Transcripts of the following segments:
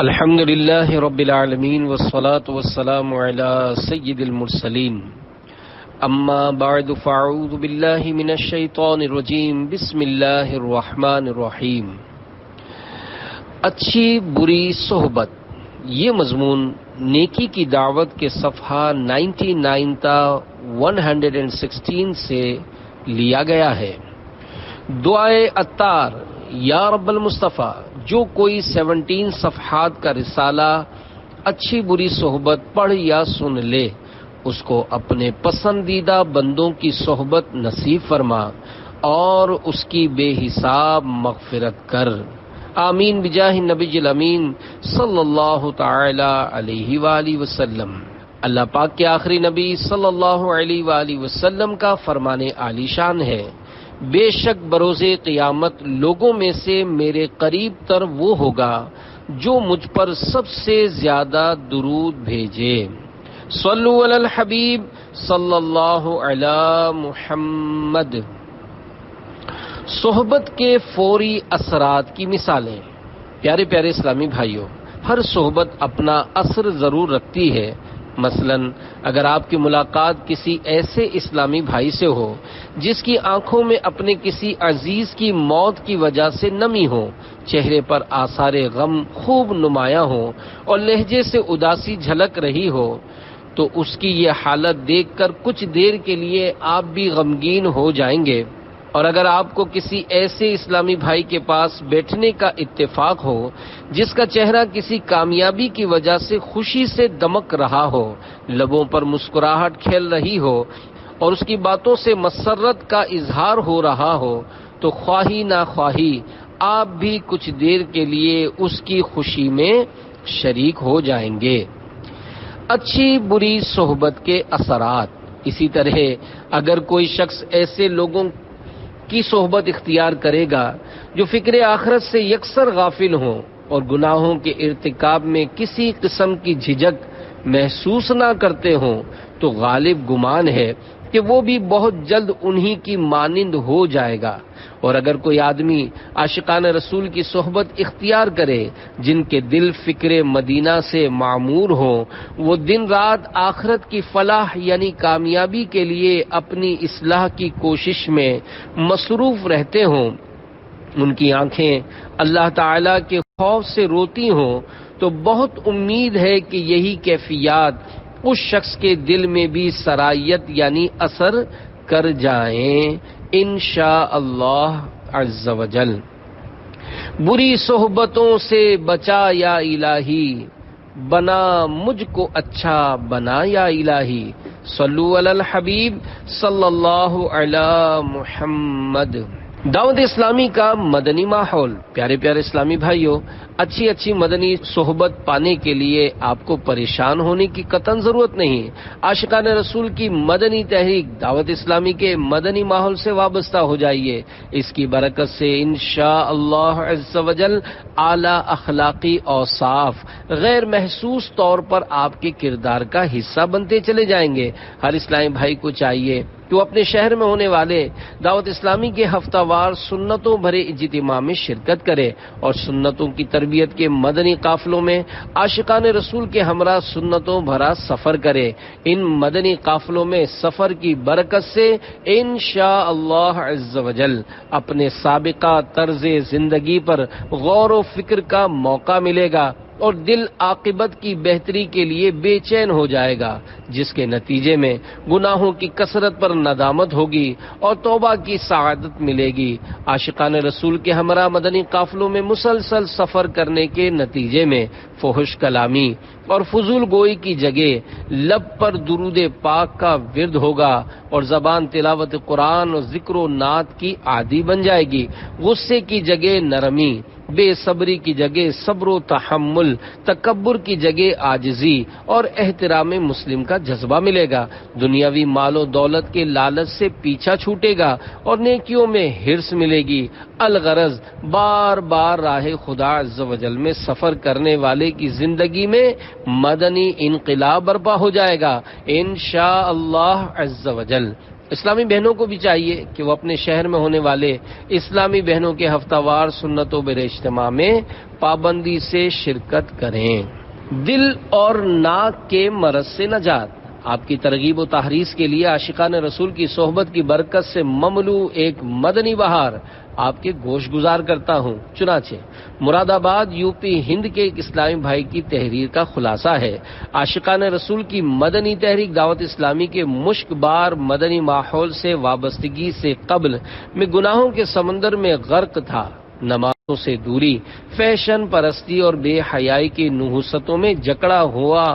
الحمد لله رب العالمين والصلاة والسلام على سيد المرسلين اما بعد فاعوذ بالله من الشيطان الرجيم بسم الله الرحمن الرحیم۔ اچھی بری صحبت، یہ مضمون نیکی کی دعوت کے صفحہ 99 تا 116 سے لیا گیا ہے۔ دعائے عطار، یا رب المصطفیٰ، جو کوئی 17 صفحات کا رسالہ اچھی بری صحبت پڑھ یا سن لے، اس کو اپنے پسندیدہ بندوں کی صحبت نصیب فرما اور اس کی بے حساب مغفرت کر، آمین بجاہ النبی الامین صلی اللہ تعالی علیہ وآلہ وسلم۔ اللہ پاک کے آخری نبی صلی اللہ علیہ وآلہ وسلم کا فرمان عالی شان ہے، بے شک بروز قیامت لوگوں میں سے میرے قریب تر وہ ہوگا جو مجھ پر سب سے زیادہ درود بھیجے۔ صلو علی الحبیب صلی اللہ علی محمد۔ صحبت کے فوری اثرات کی مثالیں۔ پیارے پیارے اسلامی بھائیوں، ہر صحبت اپنا اثر ضرور رکھتی ہے۔ مثلا اگر آپ کی ملاقات کسی ایسے اسلامی بھائی سے ہو جس کی آنکھوں میں اپنے کسی عزیز کی موت کی وجہ سے نمی ہو، چہرے پر آثار غم خوب نمایاں ہو اور لہجے سے اداسی جھلک رہی ہو، تو اس کی یہ حالت دیکھ کر کچھ دیر کے لیے آپ بھی غمگین ہو جائیں گے۔ اور اگر آپ کو کسی ایسے اسلامی بھائی کے پاس بیٹھنے کا اتفاق ہو جس کا چہرہ کسی کامیابی کی وجہ سے خوشی سے دمک رہا ہو، لبوں پر مسکراہٹ کھیل رہی ہو اور اس کی باتوں سے مسرت کا اظہار ہو رہا ہو، تو خواہی نہ خواہی آپ بھی کچھ دیر کے لیے اس کی خوشی میں شریک ہو جائیں گے۔ اچھی بری صحبت کے اثرات۔ اسی طرح اگر کوئی شخص ایسے لوگوں کی صحبت اختیار کرے گا جو فکر آخرت سے یکسر غافل ہوں اور گناہوں کے ارتکاب میں کسی قسم کی جھجک محسوس نہ کرتے ہوں، تو غالب گمان ہے کہ وہ بھی بہت جلد انہی کی مانند ہو جائے گا۔ اور اگر کوئی آدمی عاشقان رسول کی صحبت اختیار کرے جن کے دل فکر مدینہ سے معمور ہوں، وہ دن رات آخرت کی فلاح یعنی کامیابی کے لیے اپنی اصلاح کی کوشش میں مصروف رہتے ہوں، ان کی آنکھیں اللہ تعالی کے خوف سے روتی ہوں، تو بہت امید ہے کہ یہی کیفیات اس شخص کے دل میں بھی سرایت یعنی اثر کر جائیں انشاءاللہ عز وجل۔ بری صحبتوں سے بچا یا الہی، بنا مجھ کو اچھا بنا یا الہی، صلو علی الحبیب صلی اللہ علی محمد۔ دعوت اسلامی کا مدنی ماحول۔ پیارے پیارے اسلامی بھائیوں، اچھی مدنی صحبت پانے کے لیے آپ کو پریشان ہونے کی قطعاً ضرورت نہیں۔ عاشقان رسول کی مدنی تحریک دعوت اسلامی کے مدنی ماحول سے وابستہ ہو جائیے۔ اس کی برکت سے انشاءاللہ عز وجل اعلیٰ اخلاقی اوصاف غیر محسوس طور پر آپ کے کردار کا حصہ بنتے چلے جائیں گے۔ ہر اسلامی بھائی کو چاہیے کہ وہ اپنے شہر میں ہونے والے دعوت اسلامی کے ہفتہ وار سنتوں بھرے اجتماع میں شرکت کرے اور سنتوں کی تربیت کے مدنی قافلوں میں عاشقان رسول کے ہمراہ سنتوں بھرا سفر کرے۔ ان مدنی قافلوں میں سفر کی برکت سے انشاءاللہ عز وجل اپنے سابقہ طرز زندگی پر غور و فکر کا موقع ملے گا اور دل عاقبت کی بہتری کے لیے بے چین ہو جائے گا، جس کے نتیجے میں گناہوں کی کثرت پر ندامت ہوگی اور توبہ کی سعادت ملے گی۔ عاشقان رسول کے ہمراہ مدنی قافلوں میں مسلسل سفر کرنے کے نتیجے میں فحش کلامی اور فضول گوئی کی جگہ لب پر درود پاک کا ورد ہوگا اور زبان تلاوت قرآن اور ذکر و نعت کی عادی بن جائے گی۔ غصے کی جگہ نرمی، بے صبری کی جگہ صبر و تحمل، تکبر کی جگہ عاجزی اور احترام مسلم کا جذبہ ملے گا۔ دنیاوی مال و دولت کے لالچ سے پیچھا چھوٹے گا اور نیکیوں میں حرص ملے گی۔ الغرض بار بار راہ خدا عز و جل میں سفر کرنے والے کی زندگی میں مدنی انقلاب برپا ہو جائے گا انشاءاللہ عز و جل۔ اسلامی بہنوں کو بھی چاہیے کہ وہ اپنے شہر میں ہونے والے اسلامی بہنوں کے ہفتہ وار سنتوں بر اجتماع میں پابندی سے شرکت کریں۔ دل اور ناک کے مرض سے نجات۔ آپ کی ترغیب و تحریض کے لیے عاشقان رسول کی صحبت کی برکت سے مملو ایک مدنی بہار آپ کے گوش گزار کرتا ہوں۔ چنانچہ مراد آباد یوپی ہند کے ایک اسلامی بھائی کی تحریر کا خلاصہ ہے۔ عاشقان رسول کی مدنی تحریک دعوت اسلامی کے مشک بار مدنی ماحول سے وابستگی سے قبل میں گناہوں کے سمندر میں غرق تھا۔ نمازوں سے دوری، فیشن پرستی اور بے حیائی کی نحوستوں میں جکڑا ہوا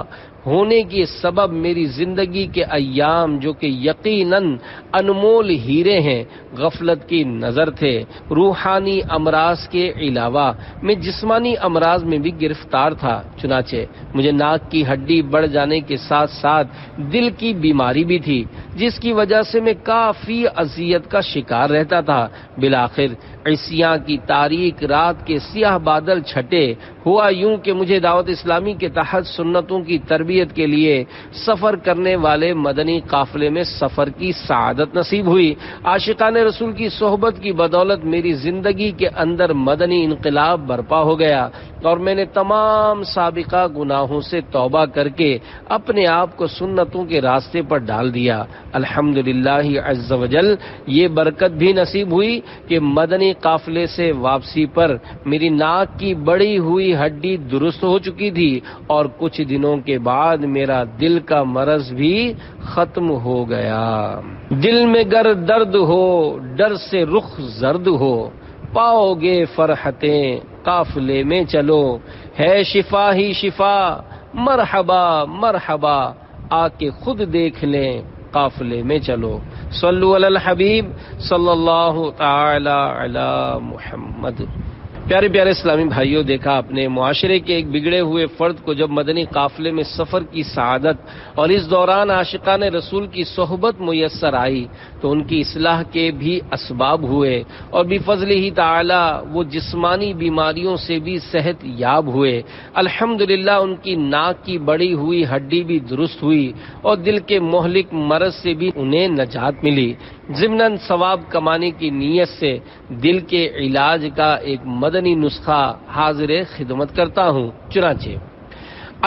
ہونے کے سبب میری زندگی کے ایام جو کہ یقیناً انمول ہیرے ہیں غفلت کی نظر تھے۔ روحانی امراض کے علاوہ میں جسمانی امراض میں بھی گرفتار تھا۔ چنانچہ مجھے ناک کی ہڈی بڑھ جانے کے ساتھ ساتھ دل کی بیماری بھی تھی، جس کی وجہ سے میں کافی اذیت کا شکار رہتا تھا۔ بالآخر عیسیاں کی تاریک رات کے سیاہ بادل چھٹے۔ ہوا یوں کہ مجھے دعوت اسلامی کے تحت سنتوں کی تربیت کے لیے سفر کرنے والے مدنی قافلے میں سفر کی سعادت نصیب ہوئی۔ عاشقان رسول کی صحبت کی بدولت میری زندگی کے اندر مدنی انقلاب برپا ہو گیا اور میں نے تمام سابقہ گناہوں سے توبہ کر کے اپنے آپ کو سنتوں کے راستے پر ڈال دیا۔ الحمدللہ عز وجل یہ برکت بھی نصیب ہوئی کہ مدنی قافلے سے واپسی پر میری ناک کی بڑی ہوئی ہڈی درست ہو چکی تھی اور کچھ دنوں کے بعد میرا دل کا مرض بھی ختم ہو گیا۔ دل میں گر درد ہو، ڈر سے رخ زرد ہو، پاؤ گے فرحتیں قافلے میں چلو، ہے شفا ہی شفا، مرحبا مرحبا، آ کے خود دیکھ لیں قافلے میں چلو۔ صلو علی الحبیب صلی اللہ تعالی علی محمد۔ پیارے پیارے اسلامی بھائیوں، دیکھا اپنے معاشرے کے ایک بگڑے ہوئے فرد کو جب مدنی قافلے میں سفر کی سعادت اور اس دوران عاشقان رسول کی صحبت میسر آئی تو ان کی اصلاح کے بھی اسباب ہوئے اور بفضل ہی تعالی وہ جسمانی بیماریوں سے بھی صحت یاب ہوئے۔ الحمدللہ ان کی ناک کی بڑی ہوئی ہڈی بھی درست ہوئی اور دل کے مہلک مرض سے بھی انہیں نجات ملی۔ ضمناً ثواب کمانے کی نیت سے دل کے علاج کا ایک مدنی نسخہ حاضر خدمت کرتا ہوں۔ چنانچہ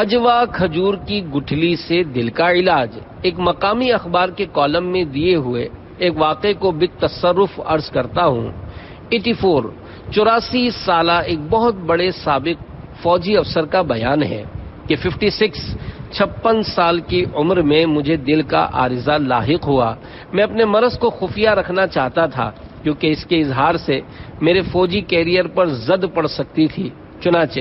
اجوا کھجور کی گٹھلی سے دل کا علاج، ایک مقامی اخبار کے کالم میں دیے ہوئے ایک واقعے کو بالتصرف عرض کرتا ہوں۔ 84 سالہ ایک بہت بڑے سابق فوجی افسر کا بیان ہے کہ 56 سال کی عمر میں مجھے دل کا عارضہ لاحق ہوا۔ میں اپنے مرض کو خفیہ رکھنا چاہتا تھا کیونکہ اس کے اظہار سے میرے فوجی کیریئر پر زد پڑ سکتی تھی۔ چنانچہ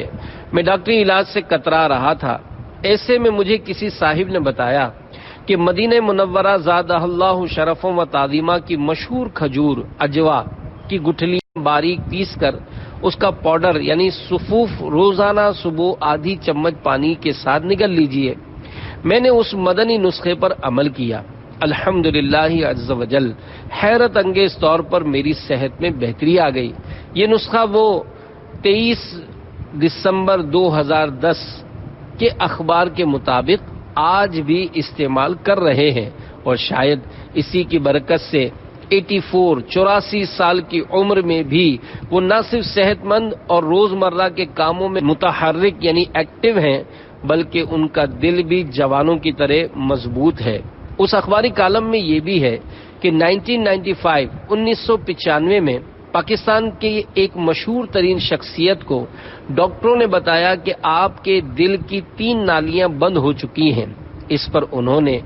میں ڈاکٹری علاج سے کترا رہا تھا۔ ایسے میں مجھے کسی صاحب نے بتایا کہ مدینہ منورہ زادہ اللہ شرفوں و تعظیمہ کی مشہور کھجور اجوا کی گٹھلی باریک پیس کر اس کا پاؤڈر یعنی سفوف روزانہ صبح آدھی چمچ پانی کے ساتھ نگل لیجئے۔ میں نے اس مدنی نسخے پر عمل کیا۔ الحمدللہ عز وجل حیرت انگیز طور پر میری صحت میں بہتری آ گئی۔ یہ نسخہ وہ 23 دسمبر 2010 کے اخبار کے مطابق آج بھی استعمال کر رہے ہیں اور شاید اسی کی برکت سے 84 سال کی عمر میں بھی وہ نہ صرف صحت مند اور روزمرہ کے کاموں میں متحرک یعنی ایکٹیو ہیں بلکہ ان کا دل بھی جوانوں کی طرح مضبوط ہے۔ اس اخباری کالم میں یہ بھی ہے کہ 1995 میں پاکستان کی ایک مشہور ترین شخصیت کو ڈاکٹروں نے بتایا کہ آپ کے دل کی 3 نالیاں بند ہو چکی ہیں۔ اس پر انہوں نے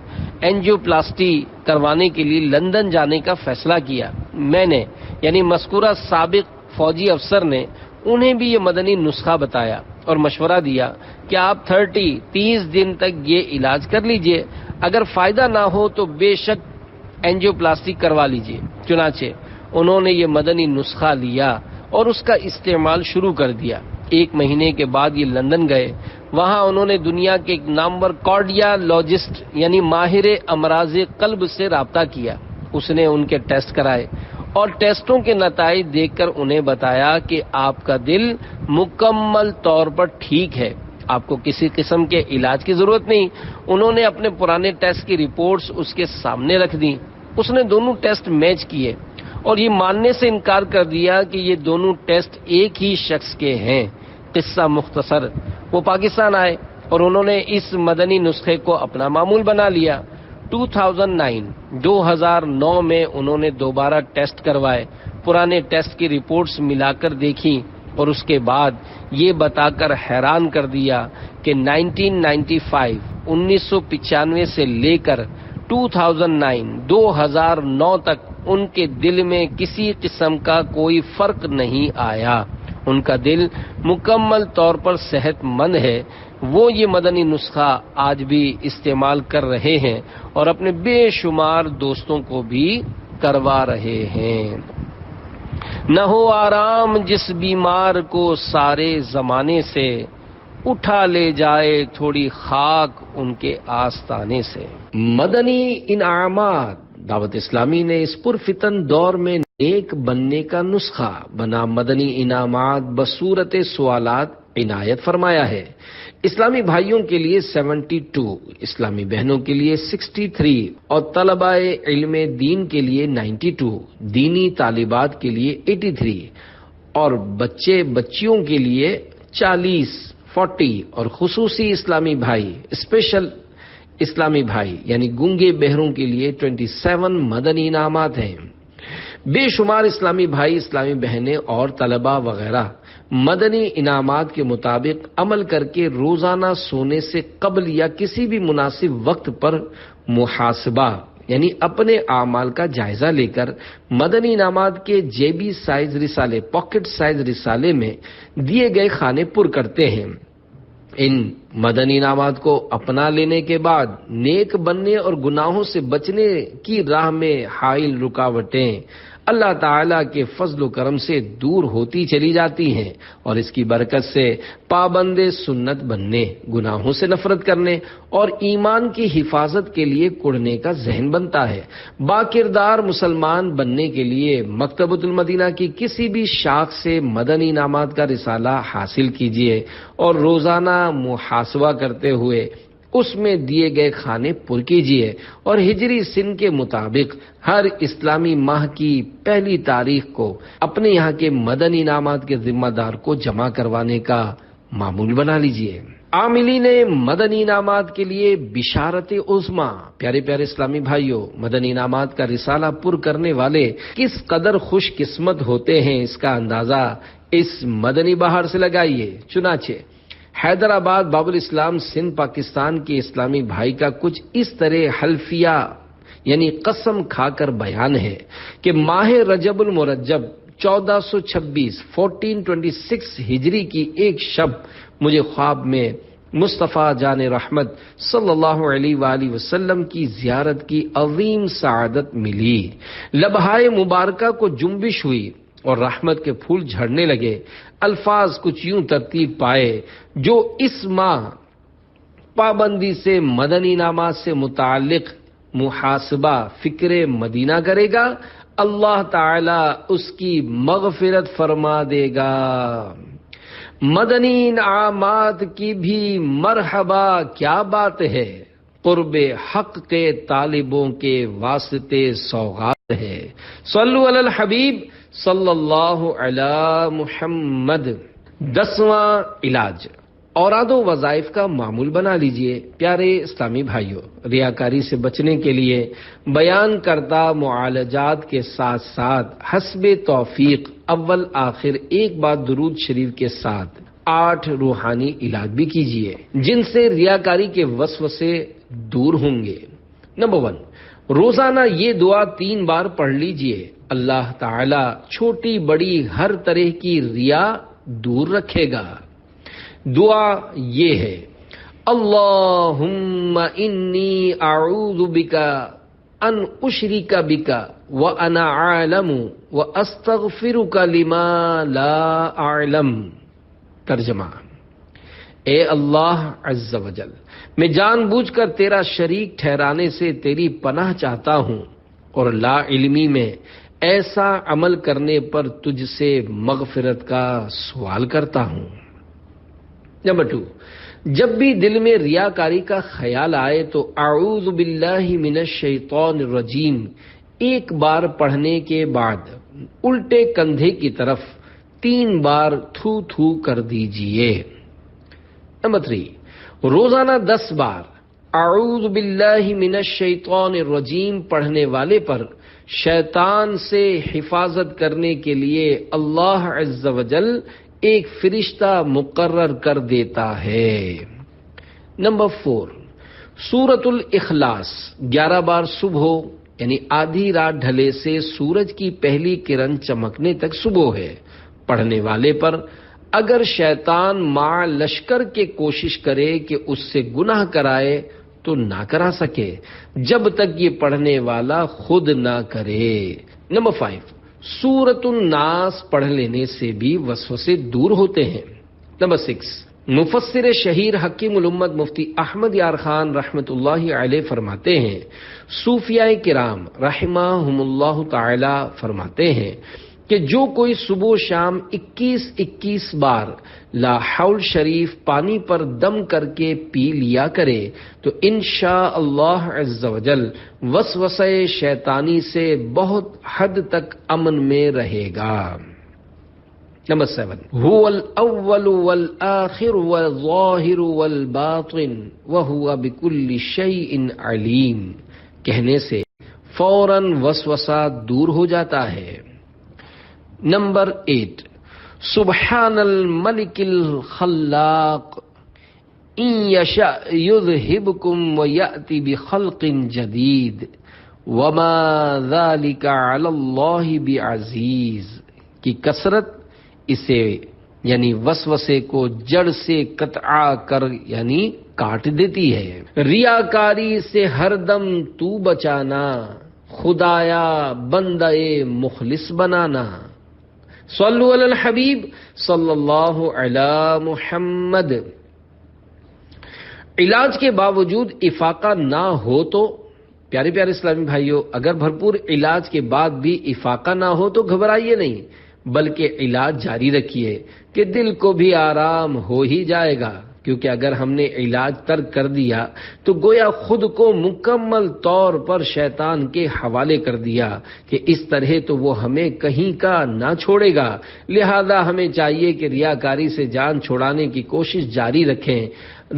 اینجیوپلاسٹی کروانے کے لیے لندن جانے کا فیصلہ کیا۔ میں نے یعنی مذکورہ سابق فوجی افسر نے انہیں بھی یہ مدنی نسخہ بتایا اور مشورہ دیا کہ آپ 30 دن تک یہ علاج کر لیجئے، اگر فائدہ نہ ہو تو بے شک اینجیوپلاسٹی کروا لیجئے۔ چنانچہ انہوں نے یہ مدنی نسخہ لیا اور اس کا استعمال شروع کر دیا۔ 1 مہینے کے بعد یہ لندن گئے۔ وہاں انہوں نے دنیا کے ایک نامور کارڈیالوجسٹ یعنی ماہر امراض قلب سے رابطہ کیا۔ اس نے ان کے ٹیسٹ کرائے اور ٹیسٹوں کے نتائج دیکھ کر انہیں بتایا کہ آپ کا دل مکمل طور پر ٹھیک ہے، آپ کو کسی قسم کے علاج کی ضرورت نہیں۔ انہوں نے اپنے پرانے ٹیسٹ کی رپورٹس اس کے سامنے رکھ دیں۔ اس نے دونوں ٹیسٹ میچ کیے اور یہ ماننے سے انکار کر دیا کہ یہ دونوں ٹیسٹ ایک ہی شخص کے ہیں۔ قصہ مختصر، وہ پاکستان آئے اور انہوں نے اس مدنی نسخے کو اپنا معمول بنا لیا۔ 2009 میں انہوں نے دوبارہ ٹیسٹ کروائے، پرانے ٹیسٹ کی رپورٹس ملا کر دیکھی اور اس کے بعد یہ بتا کر حیران کر دیا کہ 1995 سے لے کر 2009 تک ان کے دل میں کسی قسم کا کوئی فرق نہیں آیا۔ ان کا دل مکمل طور پر صحت مند ہے۔ وہ یہ مدنی نسخہ آج بھی استعمال کر رہے ہیں اور اپنے بے شمار دوستوں کو بھی کروا رہے ہیں۔ نہ ہو آرام جس بیمار کو سارے زمانے سے، اٹھا لے جائے تھوڑی خاک ان کے آستانے سے۔ مدنی انعامات دعوت اسلامی نے اس پرفتن دور میں نیک بننے کا نسخہ بنا مدنی انعامات بصورت سوالات عنایت فرمایا ہے۔ اسلامی بھائیوں کے لیے 72، اسلامی بہنوں کے لیے 63 اور طلباء علم دین کے لیے 92، دینی طالبات کے لیے 83 اور بچیوں کے لیے 40 اور خصوصی اسلامی بھائی اسپیشل اسلامی بھائی یعنی گونگے بہروں کے لیے 27 مدنی انعامات ہیں۔ بے شمار اسلامی بھائی، اسلامی بہنیں اور طلباء وغیرہ مدنی انعامات کے مطابق عمل کر کے روزانہ سونے سے قبل یا کسی بھی مناسب وقت پر محاسبہ یعنی اپنے اعمال کا جائزہ لے کر مدنی انعامات کے جیبی سائز رسالے، پاکٹ سائز رسالے میں دیے گئے خانے پر کرتے ہیں۔ ان مدنی انعامات کو اپنا لینے کے بعد نیک بننے اور گناہوں سے بچنے کی راہ میں حائل رکاوٹیں اللہ تعالیٰ کے فضل و کرم سے دور ہوتی چلی جاتی ہیں اور اس کی برکت سے پابند سنت بننے، گناہوں سے نفرت کرنے اور ایمان کی حفاظت کے لیے کڑنے کا ذہن بنتا ہے۔ باکردار مسلمان بننے کے لیے مکتبۃ المدینہ کی کسی بھی شاخ سے مدنی انعامات کا رسالہ حاصل کیجیے اور روزانہ محاسبہ کرتے ہوئے اس میں دیے گئے کھانے پر کیجیے اور ہجری سن کے مطابق ہر اسلامی ماہ کی پہلی تاریخ کو اپنے یہاں کے مدنی انعامات کے ذمہ دار کو جمع کروانے کا معمول بنا لیجیے۔ عاملین مدنی انعامات کے لیے بشارت عظمی۔ پیارے پیارے اسلامی بھائیوں، مدنی انعامات کا رسالہ پر کرنے والے کس قدر خوش قسمت ہوتے ہیں، اس کا اندازہ اس مدنی بہار سے لگائیے۔ چنانچہ حیدرآباد باب الاسلام سندھ پاکستان کے اسلامی بھائی کا کچھ اس طرح حلفیہ یعنی قسم کھا کر بیان ہے کہ ماہ رجب المرجب 1426 ہجری کی ایک شب مجھے خواب میں مصطفیٰ جان رحمت صلی اللہ علیہ وآلہ وسلم کی زیارت کی عظیم سعادت ملی۔ لبہائے مبارکہ کو جنبش ہوئی اور رحمت کے پھول جھڑنے لگے۔ الفاظ کچھ یوں ترتیب پائے: جو اس ماہ پابندی سے مدنی انعامات سے متعلق محاسبہ فکر مدینہ کرے گا، اللہ تعالی اس کی مغفرت فرما دے گا۔ مدنی انعامات کی بھی مرحبا کیا بات ہے، قرب حق کے طالبوں کے واسطے سوغات ہے۔ صلو علی الحبیب صلی اللہ علی محمد۔ 10واں علاج، اوراد و وظائف کا معمول بنا لیجئے۔ پیارے اسلامی بھائیوں، ریاکاری سے بچنے کے لیے بیان کردہ معالجات کے ساتھ ساتھ حسب توفیق اول آخر ایک بار درود شریف کے ساتھ 8 روحانی علاج بھی کیجئے جن سے ریاکاری کے وسوسے دور ہوں گے۔ نمبر 1، روزانہ یہ دعا 3 بار پڑھ لیجئے۔ اللہ تعالی چھوٹی بڑی ہر طرح کی ریا دور رکھے گا۔ دعا یہ ہے: اللہم انی اعوذ بک ان اشرک بک وانا عالم واستغفرک لما لا اعلم۔ ترجمہ: اے اللہ عز و جل، میں جان بوجھ کر تیرا شریک ٹھہرانے سے تیری پناہ چاہتا ہوں اور لا علمی میں ایسا عمل کرنے پر تجھ سے مغفرت کا سوال کرتا ہوں۔ نمبر 2، جب بھی دل میں ریاکاری کا خیال آئے تو اعوذ باللہ من الشیطان الرجیم ایک بار پڑھنے کے بعد الٹے کندھے کی طرف 3 بار تھو تھو کر دیجئے۔ نمبر 3، روزانہ 10 بار اعوذ باللہ من الشیطان الرجیم پڑھنے والے پر شیطان سے حفاظت کرنے کے لیے اللہ عز و جل ایک فرشتہ مقرر کر دیتا ہے۔ نمبر 4، سورۃ الاخلاص 11 بار صبح یعنی آدھی رات ڈھلے سے سورج کی پہلی کرن چمکنے تک صبح ہے پڑھنے والے پر اگر شیطان مع لشکر کے کوشش کرے کہ اس سے گناہ کرائے تو نہ کرا سکے جب تک یہ پڑھنے والا خود نہ کرے۔ نمبر 5، سورۃ الناس پڑھ لینے سے بھی وسوسے دور ہوتے ہیں۔ نمبر 6، مفسر شہیر حکیم الامت مفتی احمد یار خان رحمۃ اللہ علیہ فرماتے ہیں، صوفیاء کرام رحمہم اللہ تعالی فرماتے ہیں کہ جو کوئی صبح و شام 21 بار لا حول شریف پانی پر دم کر کے پی لیا کرے تو انشاء اللہ عز و جل وسوسہ شیطانی سے بہت حد تک امن میں رہے گا۔ نمبر 7، هو الاول والآخر والظاہر والباطن وهو بكل شیء علیم کہنے سے فوراً وسوسہ دور ہو جاتا ہے۔ نمبر 8، سبحان الملک الخلاق ان یشاء یذہبکم ویأتی بخلق جدید وما ذلک علی اللہ بعزیز کی کثرت اسے یعنی وسوسے کو جڑ سے قطع کر یعنی کاٹ دیتی ہے۔ ریاکاری سے ہر دم تو بچانا، خدایا بندے مخلص بنانا۔ صلو علی الحبیب صلی اللہ علی محمد۔ علاج کے باوجود افاقہ نہ ہو تو پیارے پیارے اسلامی بھائیوں، اگر بھرپور علاج کے بعد بھی افاقہ نہ ہو تو گھبرائیے نہیں، بلکہ علاج جاری رکھیے کہ دل کو بھی آرام ہو ہی جائے گا، کیونکہ اگر ہم نے علاج ترک کر دیا تو گویا خود کو مکمل طور پر شیطان کے حوالے کر دیا کہ اس طرح تو وہ ہمیں کہیں کا نہ چھوڑے گا۔ لہذا ہمیں چاہیے کہ ریاکاری سے جان چھڑانے کی کوشش جاری رکھیں۔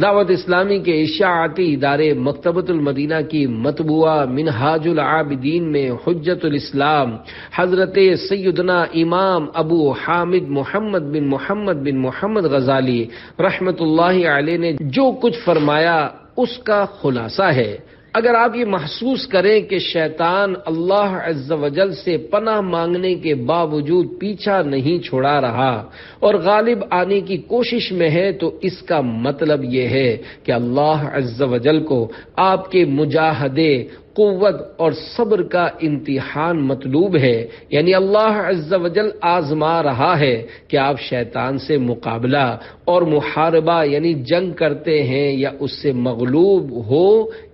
دعوت اسلامی کے اشاعتی ادارے مکتبۃ المدینہ کی مطبوعہ منہاج العابدین میں حجت الاسلام حضرت سیدنا امام ابو حامد محمد بن محمد غزالی رحمت اللہ علیہ نے جو کچھ فرمایا اس کا خلاصہ ہے۔ اگر آپ یہ محسوس کریں کہ شیطان اللہ عز و جل سے پناہ مانگنے کے باوجود پیچھا نہیں چھڑا رہا اور غالب آنے کی کوشش میں ہے تو اس کا مطلب یہ ہے کہ اللہ عز و جل کو آپ کے مجاہدے، قوت اور صبر کا امتحان مطلوب ہے، یعنی اللہ عز و جل آزما رہا ہے کہ آپ شیطان سے مقابلہ اور محاربہ یعنی جنگ کرتے ہیں یا اس سے مغلوب ہو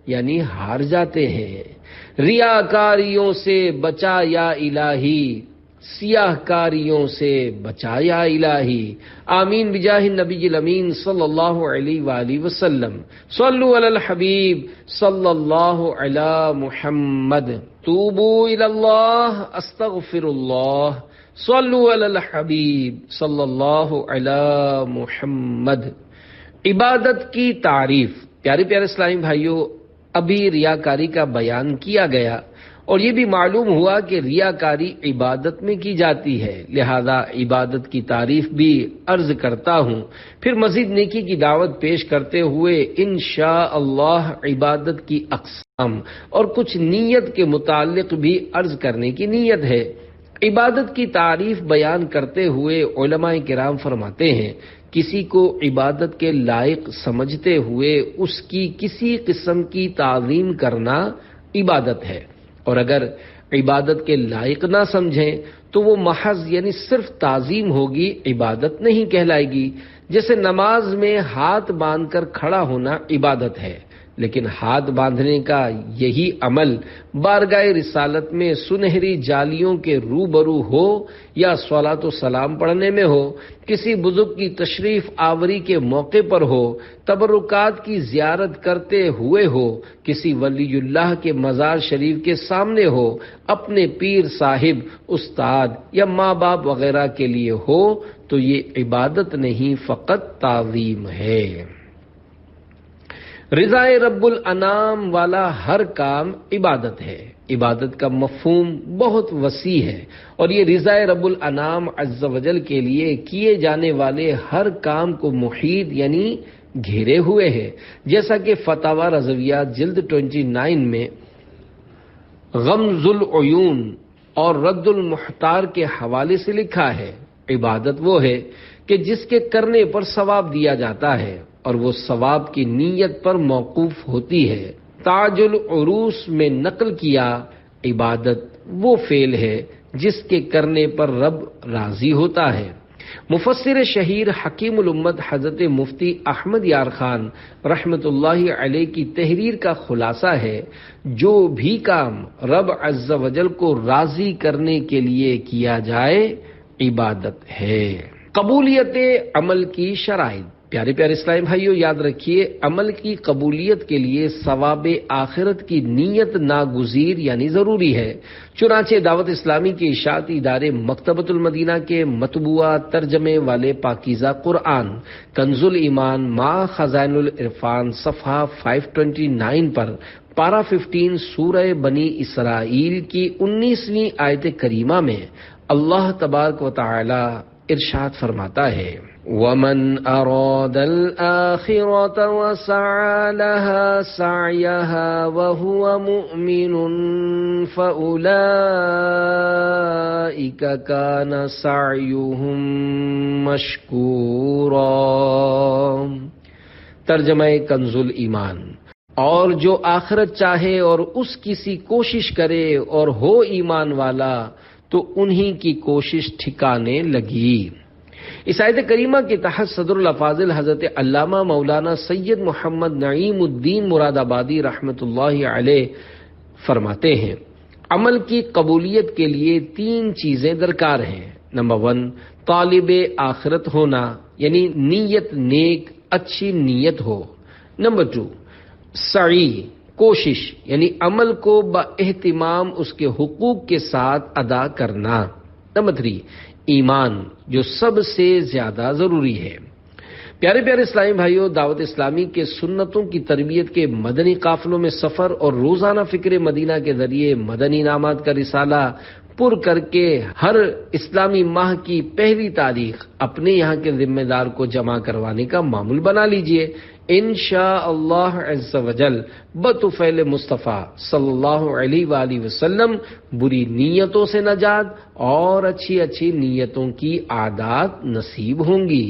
یعنی ہار جاتے ہیں۔ ریاکاریوں سے بچا یا الہی، سیاہ کاریوں سے بچا یا الہی، آمین بجاہ النبی الامین صلی اللہ علیہ وآلہ وسلم۔ صلو علی الحبیب صلی اللہ علی محمد۔ توبو الی اللہ استغفر اللہ۔ صلو علی الحبیب صلی اللہ علی محمد۔ عبادت کی تعریف۔ پیارے پیارے اسلامی بھائیوں، ابھی ریاکاری کا بیان کیا گیا اور یہ بھی معلوم ہوا کہ ریاکاری عبادت میں کی جاتی ہے، لہذا عبادت کی تعریف بھی عرض کرتا ہوں، پھر مزید نیکی کی دعوت پیش کرتے ہوئے انشاءاللہ عبادت کی اقسام اور کچھ نیت کے متعلق بھی عرض کرنے کی نیت ہے۔ عبادت کی تعریف بیان کرتے ہوئے علماء کرام فرماتے ہیں، کسی کو عبادت کے لائق سمجھتے ہوئے اس کی کسی قسم کی تعظیم کرنا عبادت ہے، اور اگر عبادت کے لائق نہ سمجھیں تو وہ محض یعنی صرف تعظیم ہوگی، عبادت نہیں کہلائے گی۔ جیسے نماز میں ہاتھ باندھ کر کھڑا ہونا عبادت ہے، لیکن ہاتھ باندھنے کا یہی عمل بارگاہ رسالت میں سنہری جالیوں کے روبرو ہو یا صلاۃ و سلام پڑھنے میں ہو، کسی بزرگ کی تشریف آوری کے موقع پر ہو، تبرکات کی زیارت کرتے ہوئے ہو، کسی ولی اللہ کے مزار شریف کے سامنے ہو، اپنے پیر صاحب، استاد یا ماں باپ وغیرہ کے لیے ہو، تو یہ عبادت نہیں، فقط تعظیم ہے۔ رضائے رب الانام والا ہر کام عبادت ہے۔ عبادت کا مفہوم بہت وسیع ہے اور یہ رضائے رب الانام عز و جل کے لیے کیے جانے والے ہر کام کو محیط یعنی گھیرے ہوئے ہے، جیسا کہ فتاوی رضویات جلد 29 میں غمز العیون اور رد المحتار کے حوالے سے لکھا ہے، عبادت وہ ہے کہ جس کے کرنے پر ثواب دیا جاتا ہے اور وہ ثواب کی نیت پر موقوف ہوتی ہے۔ تاج العروس میں نقل کیا، عبادت وہ فعل ہے جس کے کرنے پر رب راضی ہوتا ہے۔ مفسر شہیر حکیم الامت حضرت مفتی احمد یار خان رحمت اللہ علیہ کی تحریر کا خلاصہ ہے، جو بھی کام رب عز و جل کو راضی کرنے کے لیے کیا جائے عبادت ہے۔ قبولیت عمل کی شرائط۔ پیارے پیارے اسلامی بھائیو، یاد رکھیے، عمل کی قبولیت کے لیے ثواب آخرت کی نیت ناگزیر یعنی ضروری ہے۔ چنانچہ دعوت اسلامی کے اشاعتی ادارے مکتبۃ المدینہ کے مطبوعہ ترجمے والے پاکیزہ قرآن کنز الایمان ما خزائن العرفان صفحہ 529 پر پارہ 15 سورہ بنی اسرائیل کی 19ویں آیت کریمہ میں اللہ تبارک و تعالی ارشاد فرماتا ہے، وَمَنْ أَرَادَ الْآخِرَةَ وَسَعَى لَهَا سَعْيَهَا وَهُوَ مُؤْمِنٌ فَأُولَئِكَ كَانَ سَعْيُهُمْ مَشْكُورًا۔ ترجمہ کنز الایمان۔ اور جو آخرت چاہے اور اس کسی کوشش کرے اور ہو ایمان والا تو انہی کی کوشش ٹھکانے لگی۔ اس آیت کریمہ کے تحت صدر الافاضل حضرت علامہ مولانا سید محمد نعیم الدین مراد آبادی رحمت اللہ علیہ فرماتے ہیں، عمل کی قبولیت کے لیے 3 چیزیں درکار ہیں۔ نمبر 1، طالب آخرت ہونا، یعنی نیت نیک اچھی نیت ہو۔ نمبر 2، سعی کوشش، یعنی عمل کو با اہتمام اس کے حقوق کے ساتھ ادا کرنا۔ نمبر 3، ایمان، جو سب سے زیادہ ضروری ہے۔ پیارے پیارے اسلامی بھائیوں، دعوت اسلامی کے سنتوں کی تربیت کے مدنی قافلوں میں سفر اور روزانہ فکر مدینہ کے ذریعے مدنی انعامات کا رسالہ پر کر کے ہر اسلامی ماہ کی پہلی تاریخ اپنے یہاں کے ذمہ دار کو جمع کروانے کا معمول بنا لیجئے۔ انشاءاللہ عز و جل بطفیل مصطفیٰ صلی اللہ علیہ وآلہ وسلم بری نیتوں سے نجات اور اچھی اچھی نیتوں کی عادات نصیب ہوں گی۔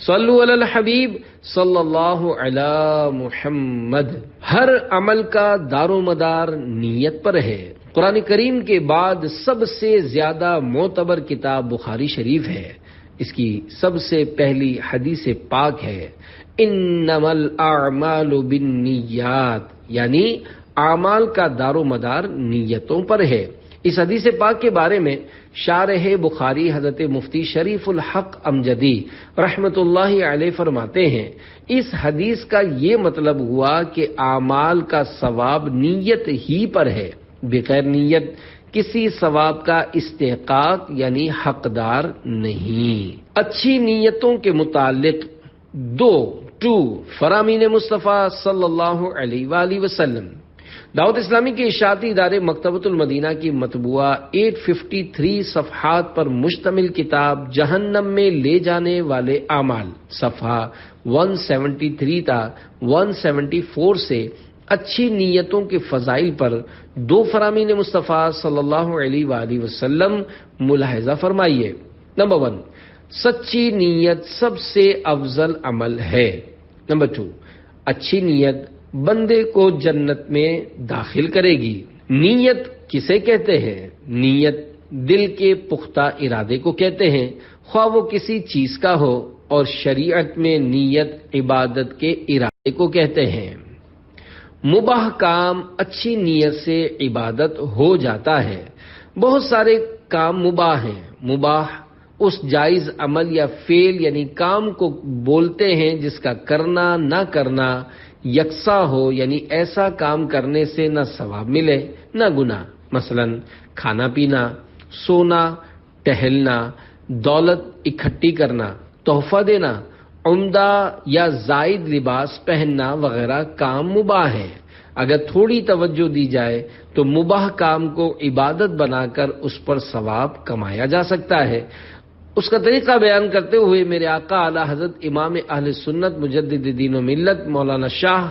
صلو علی الحبیب صلی اللہ علی محمد۔ ہر عمل کا دار و مدار نیت پر ہے۔ قرآن کریم کے بعد سب سے زیادہ معتبر کتاب بخاری شریف ہے۔ اس کی سب سے پہلی حدیث پاک ہے، انما الاعمال بالنیات، یعنی اعمال کا دار و مدار نیتوں پر ہے۔ اس حدیث پاک کے بارے میں شارح بخاری حضرت مفتی شریف الحق امجدی رحمت اللہ علیہ فرماتے ہیں، اس حدیث کا یہ مطلب ہوا کہ اعمال کا ثواب نیت ہی پر ہے، بغیر نیت کسی ثواب کا استحقاق یعنی حقدار نہیں۔ اچھی نیتوں کے متعلق 2 فرامین مصطفیٰ صلی اللہ علیہ وآلہ وسلم۔ دعوت اسلامی کے اشاعتی ادارے مکتبۃ المدینہ کی مطبوعہ 853 صفحات پر مشتمل کتاب جہنم میں لے جانے والے اعمال صفحہ 173 تا 174 سے اچھی نیتوں کے فضائل پر 2 فرامین مصطفیٰ صلی اللہ علیہ وآلہ وسلم ملاحظہ فرمائیے۔ نمبر 1، سچی نیت سب سے افضل عمل ہے۔ نمبر 2، اچھی نیت بندے کو جنت میں داخل کرے گی۔ نیت کسے کہتے ہیں؟ نیت دل کے پختہ ارادے کو کہتے ہیں، خواہ وہ کسی چیز کا ہو، اور شریعت میں نیت عبادت کے ارادے کو کہتے ہیں۔ مباح کام اچھی نیت سے عبادت ہو جاتا ہے۔ بہت سارے کام مباح ہیں۔ مباح اس جائز عمل یا فعل یعنی کام کو بولتے ہیں جس کا کرنا نہ کرنا یکساں ہو، یعنی ایسا کام کرنے سے نہ ثواب ملے نہ گناہ، مثلا کھانا پینا، سونا، ٹہلنا، دولت اکٹھی کرنا، تحفہ دینا، عمدہ یا زائد لباس پہننا وغیرہ کام مباح ہیں۔ اگر تھوڑی توجہ دی جائے تو مباح کام کو عبادت بنا کر اس پر ثواب کمایا جا سکتا ہے۔ اس کا طریقہ بیان کرتے ہوئے میرے آقا اعلی حضرت امام اہل سنت مجدد دین و ملت مولانا شاہ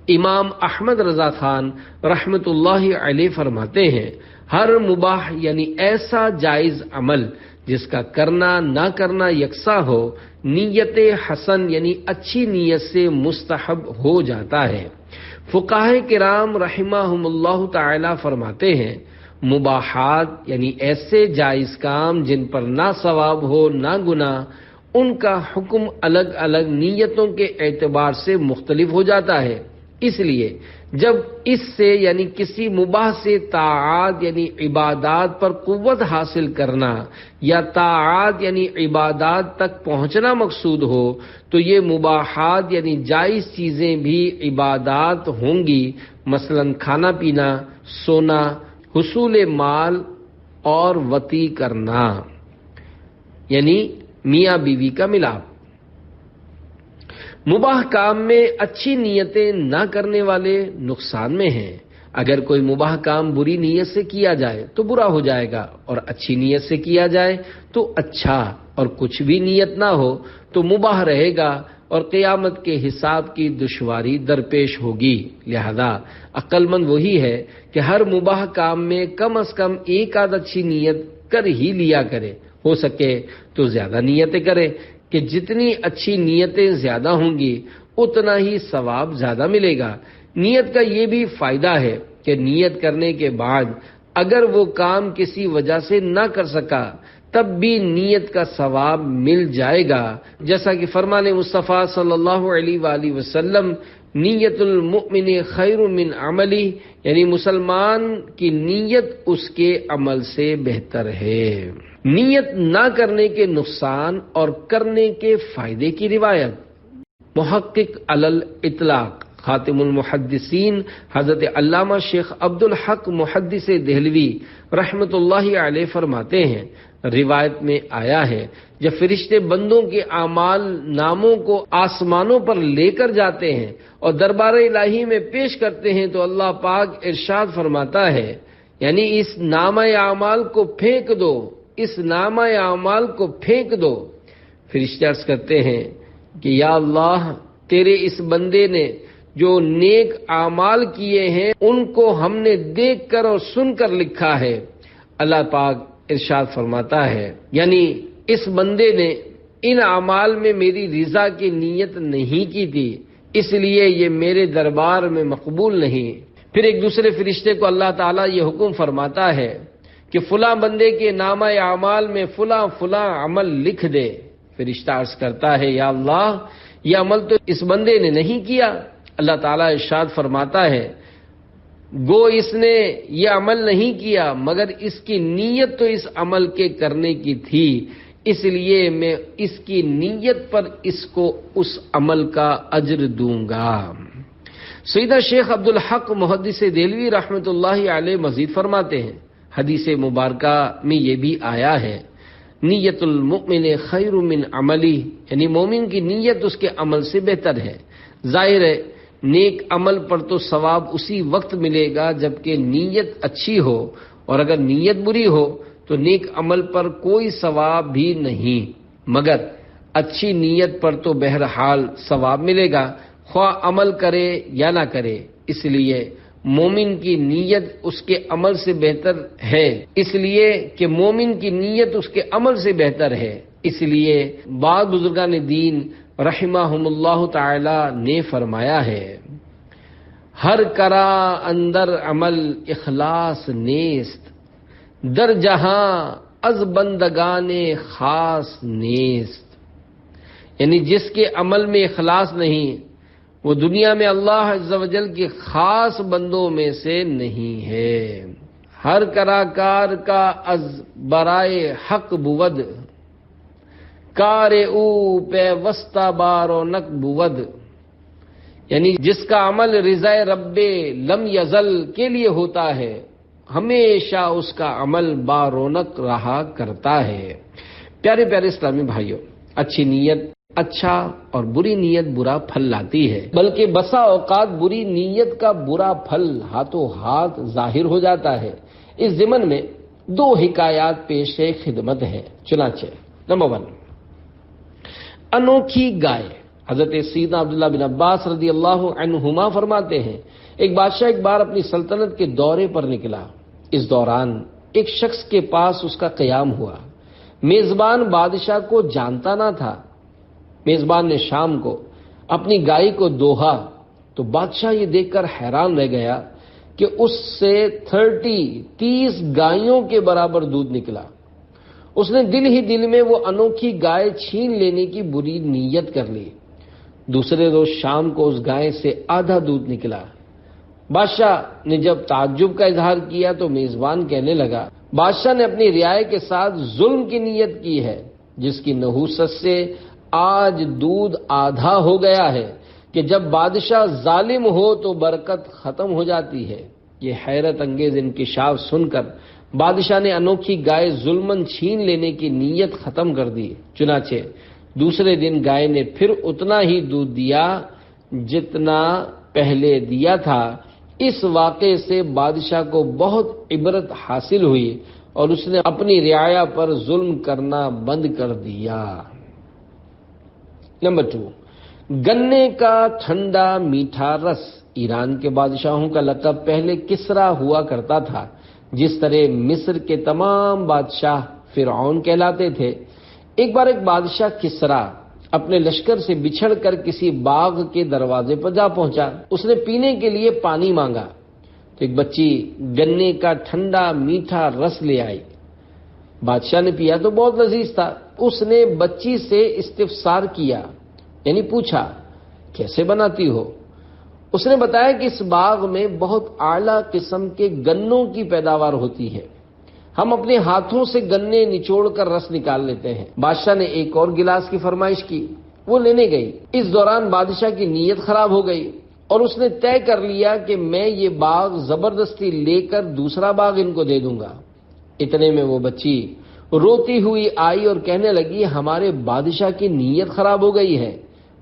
امام احمد رضا خان رحمت اللہ علیہ فرماتے ہیں، ہر مباح یعنی ایسا جائز عمل جس کا کرنا نہ کرنا یکساں ہو، نیت حسن یعنی اچھی نیت سے مستحب ہو جاتا ہے۔ فقہائے کرام رحمہم اللہ تعالی فرماتے ہیں، مباحات یعنی ایسے جائز کام جن پر نہ ثواب ہو نہ گناہ، ان کا حکم الگ الگ نیتوں کے اعتبار سے مختلف ہو جاتا ہے۔ اس لیے جب اس سے یعنی کسی مباح سے طاعات یعنی عبادات پر قوت حاصل کرنا یا طاعات یعنی عبادات تک پہنچنا مقصود ہو تو یہ مباحات یعنی جائز چیزیں بھی عبادات ہوں گی، مثلا کھانا پینا، سونا، حصول مال اور وطی کرنا یعنی میاں بیوی کا ملاپ۔ مباح کام میں اچھی نیتیں نہ کرنے والے نقصان میں ہیں۔ اگر کوئی مباح کام بری نیت سے کیا جائے تو برا ہو جائے گا، اور اچھی نیت سے کیا جائے تو اچھا، اور کچھ بھی نیت نہ ہو تو مباح رہے گا اور قیامت کے حساب کی دشواری درپیش ہوگی۔ لہذا عقل مند وہی ہے کہ ہر مباح کام میں کم از کم ایک آدھ اچھی نیت کر ہی لیا کرے، ہو سکے تو زیادہ نیتیں کرے کہ جتنی اچھی نیتیں زیادہ ہوں گی اتنا ہی ثواب زیادہ ملے گا۔ نیت کا یہ بھی فائدہ ہے کہ نیت کرنے کے بعد اگر وہ کام کسی وجہ سے نہ کر سکا تب بھی نیت کا ثواب مل جائے گا، جیسا کہ فرمان مصطفیٰ صلی اللہ علیہ وآلہ وسلم، نیت المؤمن خیر من عملی، یعنی مسلمان کی نیت اس کے عمل سے بہتر ہے۔ نیت نہ کرنے کے نقصان اور کرنے کے فائدے کی روایت۔ محقق علی الاطلاق خاتم المحدثین حضرت علامہ شیخ عبد الحق محدث دہلوی رحمت اللہ علیہ فرماتے ہیں، روایت میں آیا ہے جب فرشتے بندوں کے اعمال ناموں کو آسمانوں پر لے کر جاتے ہیں اور دربار الہی میں پیش کرتے ہیں تو اللہ پاک ارشاد فرماتا ہے، یعنی اس نامہ اعمال کو پھینک دو، اس نامہ اعمال کو پھینک دو۔ فرشتے عرض کرتے ہیں کہ یا اللہ، تیرے اس بندے نے جو نیک اعمال کیے ہیں ان کو ہم نے دیکھ کر اور سن کر لکھا ہے۔ اللہ پاک ارشاد فرماتا ہے، یعنی اس بندے نے ان اعمال میں میری رضا کی نیت نہیں کی تھی، اس لیے یہ میرے دربار میں مقبول نہیں۔ پھر ایک دوسرے فرشتے کو اللہ تعالیٰ یہ حکم فرماتا ہے کہ فلاں بندے کے نامہ اعمال میں فلاں فلاں عمل لکھ دے۔ فرشتہ عرض کرتا ہے، یا اللہ، یہ عمل تو اس بندے نے نہیں کیا۔ اللہ تعالیٰ ارشاد فرماتا ہے، گو اس نے یہ عمل نہیں کیا مگر اس کی نیت تو اس عمل کے کرنے کی تھی، اس لیے میں اس کی نیت پر اس کو اس عمل کا اجر دوں گا۔ سیدہ شیخ عبد الحق محدث دہلوی رحمت اللہ علیہ مزید فرماتے ہیں، حدیث مبارکہ میں یہ بھی آیا ہے، نیت المؤمن خیر من عملی، یعنی مومن کی نیت اس کے عمل سے بہتر ہے۔ ظاہر ہے نیک عمل پر تو ثواب اسی وقت ملے گا جبکہ نیت اچھی ہو، اور اگر نیت بری ہو تو نیک عمل پر کوئی ثواب بھی نہیں، مگر اچھی نیت پر تو بہرحال ثواب ملے گا، خواہ عمل کرے یا نہ کرے۔ اس لیے مومن کی نیت اس کے عمل سے بہتر ہے، اس لیے کہ مومن کی نیت اس کے عمل سے بہتر ہے۔ اس لیے بعض بزرگان دین رحمہم اللہ تعالی نے فرمایا ہے، ہر کرا اندر عمل اخلاص نیست، در جہاں از بندگان خاص نیست، یعنی جس کے عمل میں اخلاص نہیں وہ دنیا میں اللہ عز و جل کے خاص بندوں میں سے نہیں ہے۔ ہر کراکار کا از برائے حق بود، کار او پیوستہ بارونک بود، یعنی جس کا عمل رضا رب لم یزل کے لیے ہوتا ہے، ہمیشہ اس کا عمل بارونق رہا کرتا ہے۔ پیارے پیارے اسلامی بھائیوں، اچھی نیت اچھا اور بری نیت برا پھل لاتی ہے، بلکہ بسا اوقات بری نیت کا برا پھل ہاتھوں ہاتھ ظاہر ہو جاتا ہے۔ اس ضمن میں دو حکایات پیش خدمت ہے۔ چنانچہ نمبر 1، انوکھی گائے۔ حضرت سیدنا عبداللہ بن عباس رضی اللہ عنہما فرماتے ہیں، ایک بادشاہ ایک بار اپنی سلطنت کے دورے پر نکلا۔ اس دوران ایک شخص کے پاس اس کا قیام ہوا۔ میزبان بادشاہ کو جانتا نہ تھا۔ میزبان نے شام کو اپنی گائے کو دوہا تو بادشاہ یہ دیکھ کر حیران رہ گیا کہ اس سے 30 گائیوں کے برابر دودھ نکلا۔ اس نے دل ہی دل میں وہ انوکھی گائے چھین لینے کی بری نیت کر لی۔ دوسرے روز شام کو اس گائے سے آدھا دودھ نکلا۔ بادشاہ نے جب تعجب کا اظہار کیا تو میزبان کہنے لگا، بادشاہ نے اپنی رعایا کے ساتھ ظلم کی نیت کی ہے، جس کی نحوست سے آج دودھ آدھا ہو گیا ہے کہ جب بادشاہ ظالم ہو تو برکت ختم ہو جاتی ہے۔ یہ حیرت انگیز انکشاف سن کر بادشاہ نے انوکھی گائے ظلمن چھین لینے کی نیت ختم کر دی۔ چنانچہ دوسرے دن گائے نے پھر اتنا ہی دودھ دیا جتنا پہلے دیا تھا۔ اس واقعے سے بادشاہ کو بہت عبرت حاصل ہوئی اور اس نے اپنی رعایا پر ظلم کرنا بند کر دیا۔ نمبر 2، گنے کا ٹھنڈا میٹھا رس۔ ایران کے بادشاہوں کا لقب پہلے کسرا ہوا کرتا تھا۔ جس طرح مصر کے تمام بادشاہ فرعون کہلاتے تھے، ایک بار ایک بادشاہ کسرا اپنے لشکر سے بچھڑ کر کسی باغ کے دروازے پر جا پہنچا۔ اس نے پینے کے لیے پانی مانگا تو ایک بچی گنے کا ٹھنڈا میٹھا رس لے آئی۔ بادشاہ نے پیا تو بہت لذیذ تھا۔ اس نے بچی سے استفسار کیا، یعنی پوچھا، کیسے بناتی ہو؟ اس نے بتایا کہ اس باغ میں بہت اعلیٰ قسم کے گنوں کی پیداوار ہوتی ہے۔ ہم اپنے ہاتھوں سے گنے نچوڑ کر رس نکال لیتے ہیں۔ بادشاہ نے ایک اور گلاس کی فرمائش کی، وہ لینے گئی۔ اس دوران بادشاہ کی نیت خراب ہو گئی اور اس نے طے کر لیا کہ میں یہ باغ زبردستی لے کر دوسرا باغ ان کو دے دوں گا۔ اتنے میں وہ بچی روتی ہوئی آئی اور کہنے لگی، ہمارے بادشاہ کی نیت خراب ہو گئی ہے۔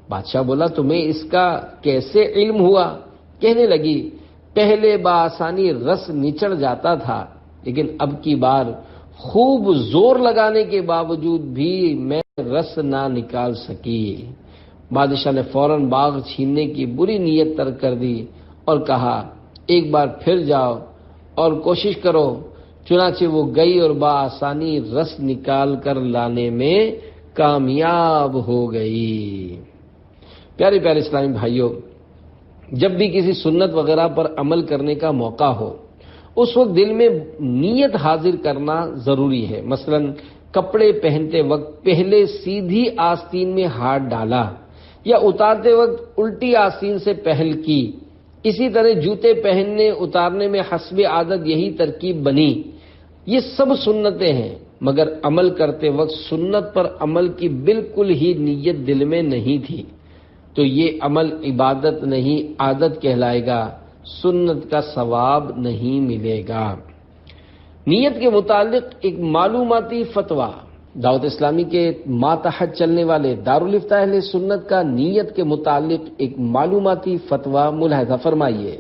بادشاہ بولا، تمہیں اس کا کیسے علم ہوا؟ کہنے لگی، پہلے بآسانی رس نچڑ جاتا تھا، لیکن اب کی بار خوب زور لگانے کے باوجود بھی میں رس نہ نکال سکی۔ بادشاہ نے فوراً باغ چھیننے کی بری نیت ترک کر دی اور کہا، ایک بار پھر جاؤ اور کوشش کرو۔ چنانچہ وہ گئی اور بآسانی رس نکال کر لانے میں کامیاب ہو گئی۔ پیارے پیارے اسلامی بھائیوں، جب بھی کسی سنت وغیرہ پر عمل کرنے کا موقع ہو، اس وقت دل میں نیت حاضر کرنا ضروری ہے۔ مثلا کپڑے پہنتے وقت پہلے سیدھی آستین میں ہاتھ ڈالا یا اتارتے وقت الٹی آستین سے پہل کی۔ اسی طرح جوتے پہننے اتارنے میں حسب عادت یہی ترکیب بنی۔ یہ سب سنتیں ہیں، مگر عمل کرتے وقت سنت پر عمل کی بالکل ہی نیت دل میں نہیں تھی، تو یہ عمل عبادت نہیں عادت کہلائے گا، سنت کا ثواب نہیں ملے گا۔ نیت کے متعلق ایک معلوماتی فتویٰ۔ دعوت اسلامی کے ماتحت چلنے والے دارالفتہ اہل سنت کا نیت کے متعلق ایک معلوماتی فتویٰ ملاحظہ فرمائیے۔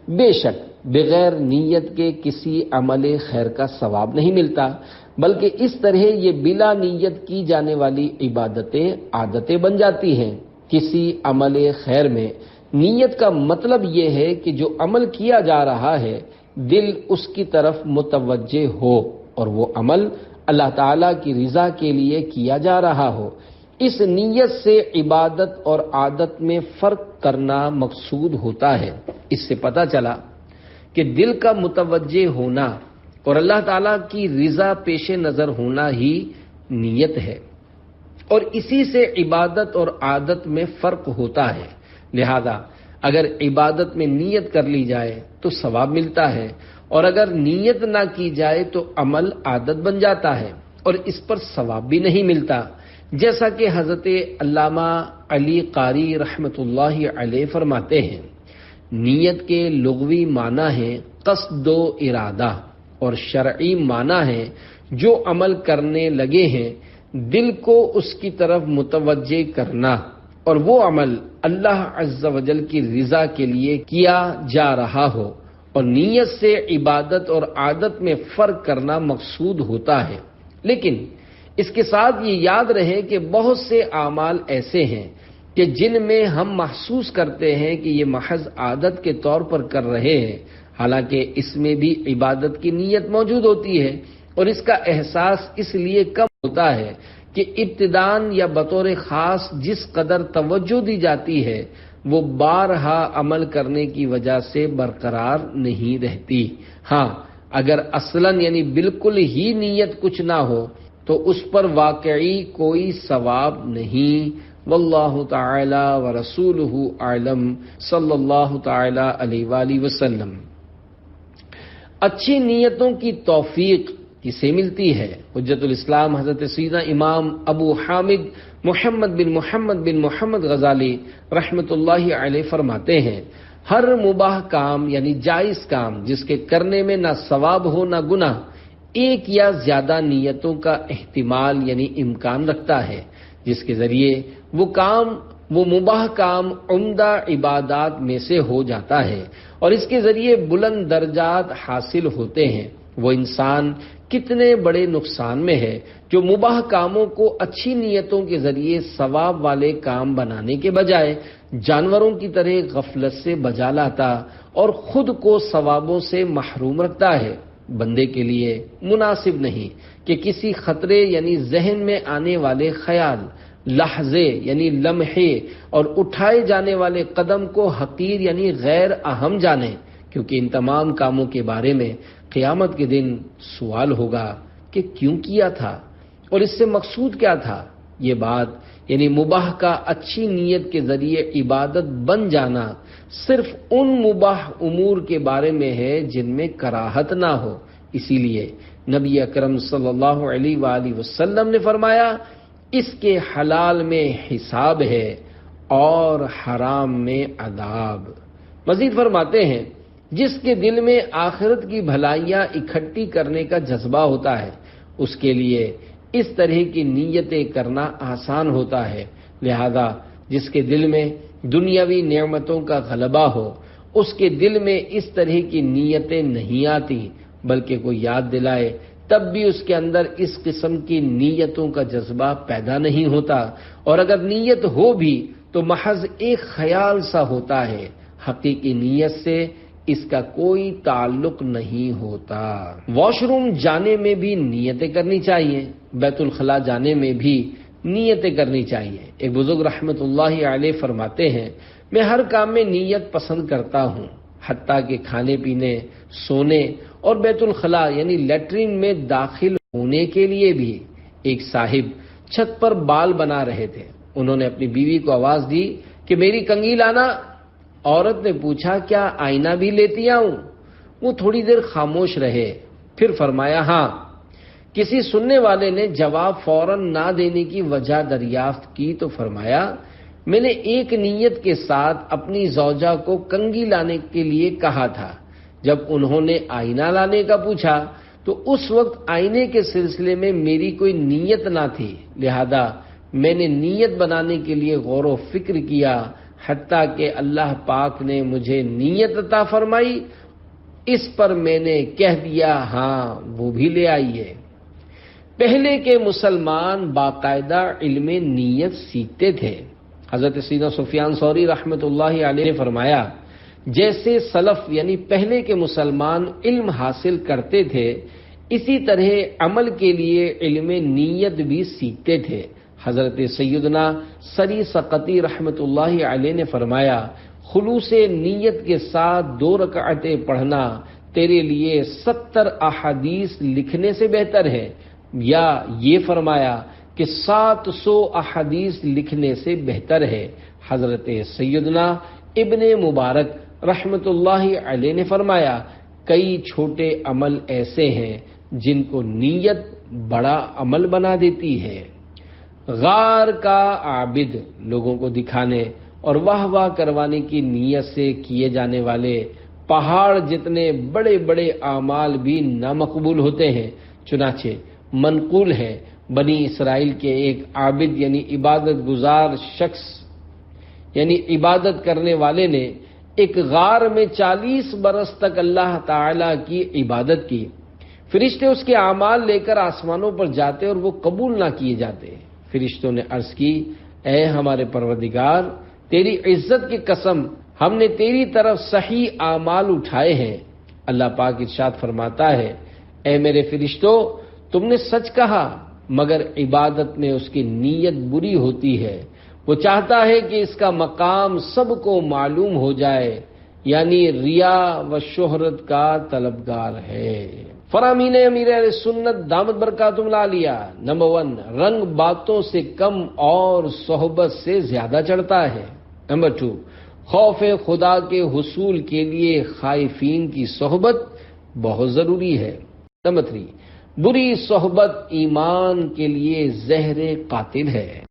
بے شک بغیر نیت کے کسی عمل خیر کا ثواب نہیں ملتا، بلکہ اس طرح یہ بلا نیت کی جانے والی عبادتیں عادتیں بن جاتی ہیں۔ کسی عمل خیر میں نیت کا مطلب یہ ہے کہ جو عمل کیا جا رہا ہے دل اس کی طرف متوجہ ہو اور وہ عمل اللہ تعالیٰ کی رضا کے لیے کیا جا رہا ہو۔ اس نیت سے عبادت اور عادت میں فرق کرنا مقصود ہوتا ہے۔ اس سے پتہ چلا کہ دل کا متوجہ ہونا اور اللہ تعالیٰ کی رضا پیش نظر ہونا ہی نیت ہے، اور اسی سے عبادت اور عادت میں فرق ہوتا ہے۔ لہذا اگر عبادت میں نیت کر لی جائے تو ثواب ملتا ہے، اور اگر نیت نہ کی جائے تو عمل عادت بن جاتا ہے اور اس پر ثواب بھی نہیں ملتا، جیسا کہ حضرت علامہ علی قاری رحمۃ اللہ علیہ فرماتے ہیں، نیت کے لغوی معنی ہے قصد و ارادہ، اور شرعی معنی ہے جو عمل کرنے لگے ہیں دل کو اس کی طرف متوجہ کرنا، اور وہ عمل اللہ عز و جل کی رضا کے لیے کیا جا رہا ہو، اور نیت سے عبادت اور عادت میں فرق کرنا مقصود ہوتا ہے۔ لیکن اس کے ساتھ یہ یاد رہے کہ بہت سے اعمال ایسے ہیں کہ جن میں ہم محسوس کرتے ہیں کہ یہ محض عادت کے طور پر کر رہے ہیں، حالانکہ اس میں بھی عبادت کی نیت موجود ہوتی ہے، اور اس کا احساس اس لیے کم ہوتا ہے کہ ابتداءً یا بطور خاص جس قدر توجہ دی جاتی ہے وہ بارہا عمل کرنے کی وجہ سے برقرار نہیں رہتی۔ ہاں، اگر اصلاً یعنی بالکل ہی نیت کچھ نہ ہو تو اس پر واقعی کوئی ثواب نہیں۔ واللہ تعالی ورسولہ اعلم، صلی اللہ تعالی علیہ وآلہ وسلم۔ اچھی نیتوں کی توفیق کسے ملتی ہے؟ حجت الاسلام حضرت سیدنا امام ابو حامد محمد بن محمد غزالی رحمۃ اللہ علیہ فرماتے ہیں، ہر مباح کام یعنی جائز کام جس کے کرنے میں نہ ثواب ہو نہ گناہ، ایک یا زیادہ نیتوں کا احتمال یعنی امکان رکھتا ہے، جس کے ذریعے وہ مباح کام عمدہ عبادات میں سے ہو جاتا ہے، اور اس کے ذریعے بلند درجات حاصل ہوتے ہیں۔ وہ انسان کتنے بڑے نقصان میں ہے جو مباح کاموں کو اچھی نیتوں کے ذریعے ثواب والے کام بنانے کے بجائے جانوروں کی طرح غفلت سے بجا لاتا اور خود کو ثوابوں سے محروم رکھتا ہے۔ بندے کے لیے مناسب نہیں کہ کسی خطرے یعنی ذہن میں آنے والے خیال، لحظے یعنی لمحے اور اٹھائے جانے والے قدم کو حقیر یعنی غیر اہم جانے، کیونکہ ان تمام کاموں کے بارے میں قیامت کے دن سوال ہوگا کہ کیوں کیا تھا اور اس سے مقصود کیا تھا۔ یہ بات یعنی مباح کا اچھی نیت کے ذریعے عبادت بن جانا صرف ان مباح امور کے بارے میں ہے جن میں کراہت نہ ہو۔ اسی لیے نبی اکرم صلی اللہ علیہ وآلہ وسلم نے فرمایا، اس کے حلال میں حساب ہے اور حرام میں عذاب۔ مزید فرماتے ہیں، جس کے دل میں آخرت کی بھلائیاں اکٹھی کرنے کا جذبہ ہوتا ہے اس کے لیے اس طرح کی نیتیں کرنا آسان ہوتا ہے، لہذا جس کے دل میں دنیاوی نعمتوں کا غلبہ ہو اس کے دل میں اس طرح کی نیتیں نہیں آتی، بلکہ کوئی یاد دلائے تب بھی اس کے اندر اس قسم کی نیتوں کا جذبہ پیدا نہیں ہوتا، اور اگر نیت ہو بھی تو محض ایک خیال سا ہوتا ہے، حقیقی نیت سے اس کا کوئی تعلق نہیں ہوتا۔ واش روم جانے میں بھی نیتیں کرنی چاہیے، بیت الخلاء جانے میں بھی نیتیں کرنی چاہیے۔ ایک بزرگ رحمت اللہ علیہ فرماتے ہیں، میں ہر کام میں نیت پسند کرتا ہوں، حتیٰ کہ کھانے پینے، سونے اور بیت الخلاء یعنی لیٹرین میں داخل ہونے کے لیے بھی۔ ایک صاحب چھت پر بال بنا رہے تھے، انہوں نے اپنی بیوی کو آواز دی کہ میری کنگھی لانا۔ عورت نے پوچھا، کیا آئینہ بھی لیتی آؤں؟ وہ تھوڑی دیر خاموش رہے، پھر فرمایا ہاں۔ کسی سننے والے نے جواب فوراً نہ دینے کی وجہ دریافت کی تو فرمایا، میں نے ایک نیت کے ساتھ اپنی زوجہ کو کنگھی لانے کے لیے کہا تھا، جب انہوں نے آئینہ لانے کا پوچھا تو اس وقت آئینے کے سلسلے میں میری کوئی نیت نہ تھی، لہذا میں نے نیت بنانے کے لیے غور و فکر کیا، حتیٰ کہ اللہ پاک نے مجھے نیت عطا فرمائی، اس پر میں نے کہہ دیا ہاں وہ بھی لے آئیے۔ پہلے کے مسلمان باقاعدہ علم نیت سیکھتے تھے۔ حضرت سیدنا سفیان ثوری رحمۃ اللہ علیہ نے فرمایا، جیسے سلف یعنی پہلے کے مسلمان علم حاصل کرتے تھے، اسی طرح عمل کے لیے علم نیت بھی سیکھتے تھے۔ حضرت سیدنا سری سقطی رحمۃ اللہ علیہ نے فرمایا، خلوص نیت کے ساتھ 2 رکعتیں پڑھنا تیرے لیے 70 احادیث لکھنے سے بہتر ہے، یا یہ فرمایا کہ 700 احادیث لکھنے سے بہتر ہے۔ حضرت سیدنا ابن مبارک رحمت اللہ علیہ نے فرمایا، کئی چھوٹے عمل ایسے ہیں جن کو نیت بڑا عمل بنا دیتی ہے۔ غار کا عابد لوگوں کو دکھانے اور واہ واہ کروانے کی نیت سے کیے جانے والے پہاڑ جتنے بڑے بڑے اعمال بھی نامقبول ہوتے ہیں۔ چنانچہ منقول ہے، بنی اسرائیل کے ایک عابد یعنی عبادت گزار شخص یعنی عبادت کرنے والے نے ایک غار میں 40 برس تک اللہ تعالی کی عبادت کی۔ فرشتے اس کے اعمال لے کر آسمانوں پر جاتے اور وہ قبول نہ کیے جاتے۔ فرشتوں نے عرض کی، اے ہمارے پروردگار، تیری عزت کی قسم، ہم نے تیری طرف صحیح اعمال اٹھائے ہیں۔ اللہ پاک ارشاد فرماتا ہے، اے میرے فرشتوں، تم نے سچ کہا، مگر عبادت میں اس کی نیت بری ہوتی ہے۔ وہ چاہتا ہے کہ اس کا مقام سب کو معلوم ہو جائے، یعنی ریا و شہرت کا طلبگار ہے۔ فرامین امیر اہل سنت دامت برکاتہم العالیہ، نمبر 1، رنگ باتوں سے کم اور صحبت سے زیادہ چڑھتا ہے۔ نمبر 2، خوف خدا کے حصول کے لیے خائفین کی صحبت بہت ضروری ہے۔ نمبر 3، بری صحبت ایمان کے لیے زہر قاتل ہے۔